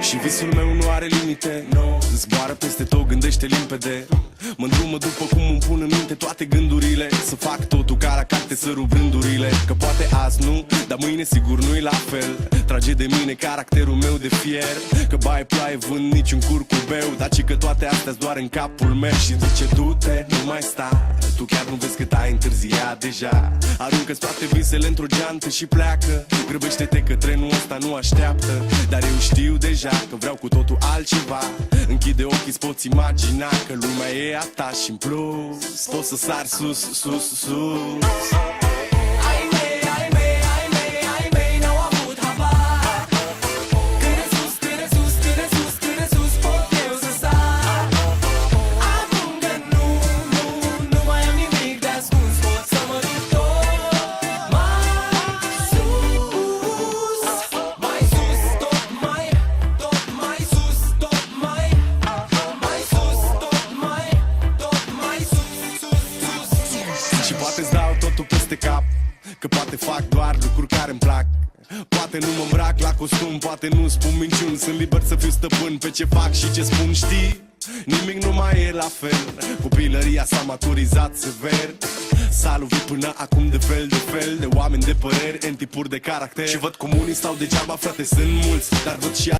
Și visul meu nu are limite, no. Zboară peste tot, gândește limpede. Mă îndrumă după cum îmi pun în minte toate gândurile. Să fac totul ca la carte, să rup rândurile. Că poate azi nu, dar mâine sigur nu-i la fel. Trage de mine caracterul meu de fier. Că baie ploaie, vând niciun curcubeu. Dar ci că toate astea-s doar în capul meu. Și zice du-te, nu mai sta. Tu chiar nu vezi cât ai întârziat deja. Aruncă-ți toate visele într-o geantă și pleacă. Grăbește-te că trenul ăsta nu așteaptă. Dar eu știu deja că vreau cu totul altceva. Închide ochii, îți poți imagina că lumea e a ta și în plus poți să sari sus, sus, sus. Și poate îți dau totul peste cap, că poate fac doar lucruri care-mi plac. Poate nu mă îmbrac la costum, poate nu spun minciuni. Sunt liber să fiu stăpân pe ce fac și ce spun, știi? Nimic nu mai e la fel. Copilăria s-a maturizat sever. S-a lovit până acum de fel de fel de oameni de păreri, în tipuri de caracter. Și văd cum unii stau degeaba, frate, sunt mulți, dar văd și